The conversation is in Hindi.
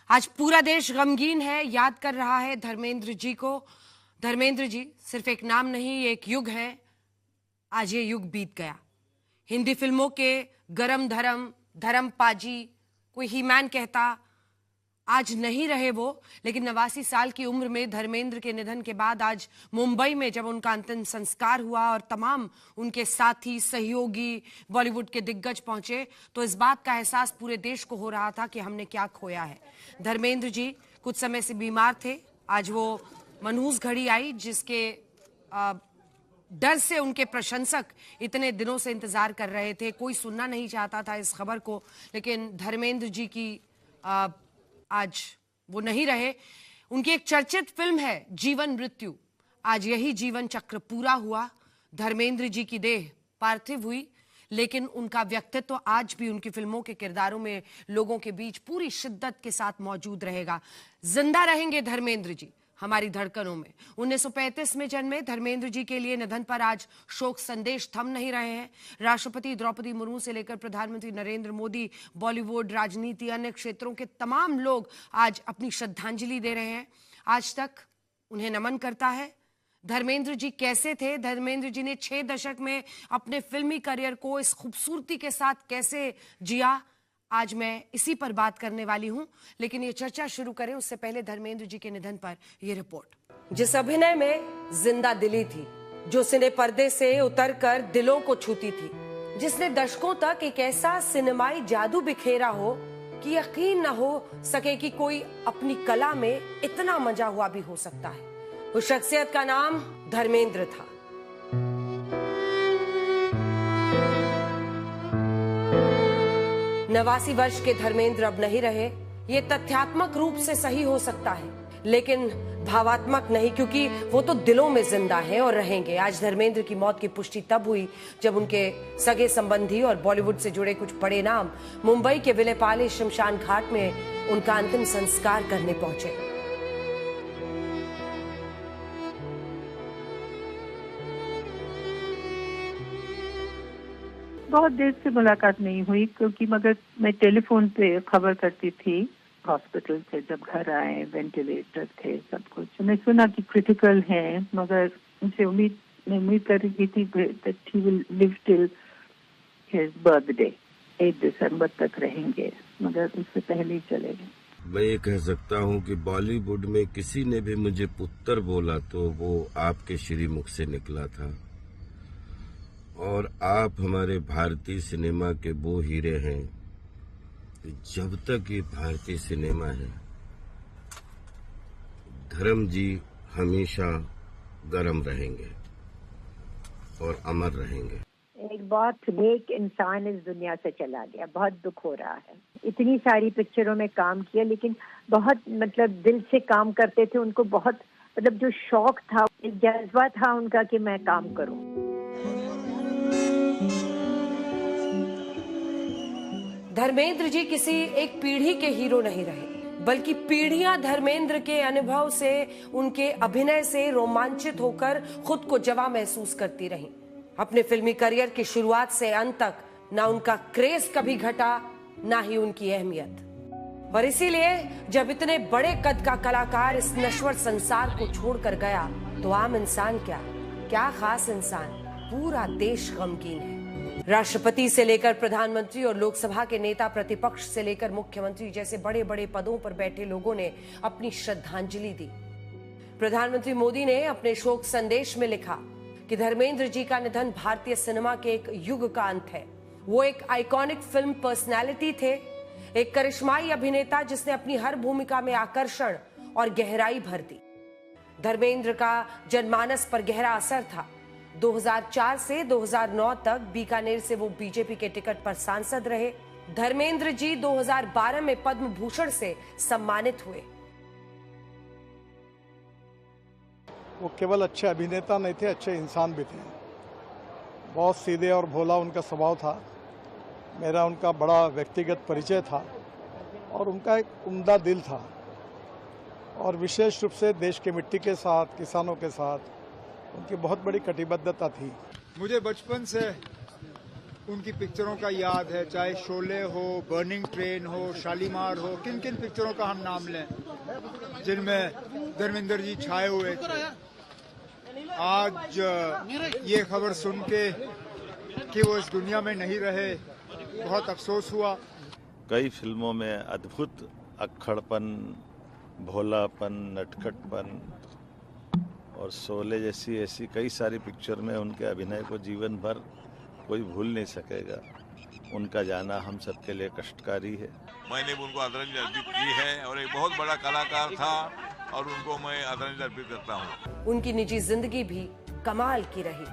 आज पूरा देश गमगीन है, याद कर रहा है धर्मेंद्र जी को। धर्मेंद्र जी सिर्फ एक नाम नहीं, एक युग है। आज ये युग बीत गया। हिंदी फिल्मों के गरम धर्म धर्म पाजी, कोई ही मैन कहता, आज नहीं रहे वो। लेकिन 89 साल की उम्र में धर्मेंद्र के निधन के बाद आज मुंबई में जब उनका अंतिम संस्कार हुआ और तमाम उनके साथी सहयोगी बॉलीवुड के दिग्गज पहुंचे, तो इस बात का एहसास पूरे देश को हो रहा था कि हमने क्या खोया है। धर्मेंद्र जी कुछ समय से बीमार थे। आज वो मनहूस घड़ी आई जिसके डर से उनके प्रशंसक इतने दिनों से इंतजार कर रहे थे। कोई सुनना नहीं चाहता था इस खबर को, लेकिन धर्मेंद्र जी की आज वो नहीं रहे। उनकी एक चर्चित फिल्म है जीवन मृत्यु। आज यही जीवन चक्र पूरा हुआ। धर्मेंद्र जी की देह पार्थिव हुई, लेकिन उनका व्यक्तित्व आज भी उनकी फिल्मों के किरदारों में लोगों के बीच पूरी शिद्दत के साथ मौजूद रहेगा। जिंदा रहेंगे धर्मेंद्र जी हमारी धड़कनों में। 1935 में जन्मे धर्मेंद्र जी के लिए निधन पर आज शोक संदेश थम नहीं रहे हैं। राष्ट्रपति द्रौपदी मुर्मू से लेकर प्रधानमंत्री नरेंद्र मोदी, बॉलीवुड, राजनीति, अन्य क्षेत्रों के तमाम लोग आज अपनी श्रद्धांजलि दे रहे हैं। आज तक उन्हें नमन करता है। धर्मेंद्र जी कैसे थे? धर्मेंद्र जी ने 6 दशक में अपने फिल्मी करियर को इस खूबसूरती के साथ कैसे जिया, आज मैं इसी पर बात करने वाली हूं। लेकिन ये चर्चा शुरू करें उससे पहले धर्मेंद्र जी के निधन पर यह रिपोर्ट। जिस अभिनय में जिंदा दिली थी, जो सिने पर्दे से उतरकर दिलों को छूती थी, जिसने दशकों तक एक ऐसा सिनेमाई जादू बिखेरा हो कि यकीन न हो सके कि कोई अपनी कला में इतना मजा हुआ भी हो सकता है, उस शख्सियत का नाम धर्मेंद्र था। नवासी वर्ष के धर्मेंद्र अब नहीं रहे। ये तथ्यात्मक रूप से सही हो सकता है, लेकिन भावात्मक नहीं, क्योंकि वो तो दिलों में जिंदा है और रहेंगे। आज धर्मेंद्र की मौत की पुष्टि तब हुई जब उनके सगे संबंधी और बॉलीवुड से जुड़े कुछ बड़े नाम मुंबई के विलेपाले शमशान घाट में उनका अंतिम संस्कार करने पहुंचे। बहुत देर से मुलाकात नहीं हुई, क्योंकि मगर मैं टेलीफोन पे खबर करती थी हॉस्पिटल से। जब घर आए वेंटिलेटर थे, सब कुछ मैं सुना कि क्रिटिकल है, मगर उनसे उम्मीद कर रही थी that he will live till his birthday 8 दिसंबर तक रहेंगे, मगर उससे पहले ही चले गए। मैं ये कह सकता हूँ कि बॉलीवुड में किसी ने भी मुझे पुत्र बोला तो वो आपके श्रीमुख से निकला था। और आप हमारे भारतीय सिनेमा के वो हीरे हैं कि जब तक ये भारतीय सिनेमा है, धर्म जी हमेशा गरम रहेंगे और अमर रहेंगे। एक बहुत नेक इंसान इस दुनिया से चला गया, बहुत दुख हो रहा है। इतनी सारी पिक्चरों में काम किया, लेकिन बहुत दिल से काम करते थे। उनको बहुत जो शौक था, एक जज्बा था उनका कि मैं काम करूं। धर्मेंद्र जी किसी एक पीढ़ी के हीरो नहीं रहे, बल्कि पीढ़ियां धर्मेंद्र के अनुभव से, उनके अभिनय से रोमांचित होकर खुद को जवां महसूस करती रहीं। अपने फिल्मी करियर की शुरुआत से अंत तक ना उनका क्रेज कभी घटा, ना ही उनकी अहमियत। और इसीलिए जब इतने बड़े कद का कलाकार इस नश्वर संसार को छोड़कर गया, तो आम इंसान क्या खास इंसान, पूरा देश गमगीन है। राष्ट्रपति से लेकर प्रधानमंत्री और लोकसभा के नेता, प्रतिपक्ष से लेकर मुख्यमंत्री जैसे बड़े बड़े पदों पर बैठे लोगों ने अपनी श्रद्धांजलि दी। प्रधानमंत्री मोदी ने अपने शोक संदेश में लिखा कि धर्मेंद्र जी का निधन भारतीय सिनेमा के एक युग का अंत है। वो एक आइकॉनिक फिल्म पर्सनैलिटी थे, एक करिश्माई अभिनेता जिसने अपनी हर भूमिका में आकर्षण और गहराई भर दी। धर्मेंद्र का जनमानस पर गहरा असर था। 2004 से 2009 तक बीकानेर से वो बीजेपी के टिकट पर सांसद रहे। धर्मेंद्र जी 2012 में पद्म भूषण से सम्मानित हुए। वो केवल अच्छे अभिनेता नहीं थे, अच्छे इंसान भी थे। बहुत सीधे और भोला उनका स्वभाव था। मेरा उनका बड़ा व्यक्तिगत परिचय था और उनका एक उम्दा दिल था, और विशेष रूप से देश की मिट्टी के साथ, किसानों के साथ उनकी बहुत बड़ी कटिबद्धता थी। मुझे बचपन से उनकी पिक्चरों का याद है, चाहे शोले हो, बर्निंग ट्रेन हो, शालीमार हो, किन किन पिक्चरों का हम नाम लें जिनमें धर्मेंद्र जी छाए हुए थे। आज ये खबर सुन के कि वो इस दुनिया में नहीं रहे, बहुत अफसोस हुआ। कई फिल्मों में अद्भुत अक्खड़पन, भोलापन, नटखटपन और शोले जैसी ऐसी कई सारी पिक्चर में उनके अभिनय को जीवन भर कोई भूल नहीं सकेगा। उनका जाना हम सबके लिए कष्टकारी है। मैंने उनको आदरांजलि अर्पित की है और एक बहुत बड़ा कलाकार था और उनको मैं आदरांजलि अर्पित करता हूँ। उनकी निजी जिंदगी भी कमाल की रही।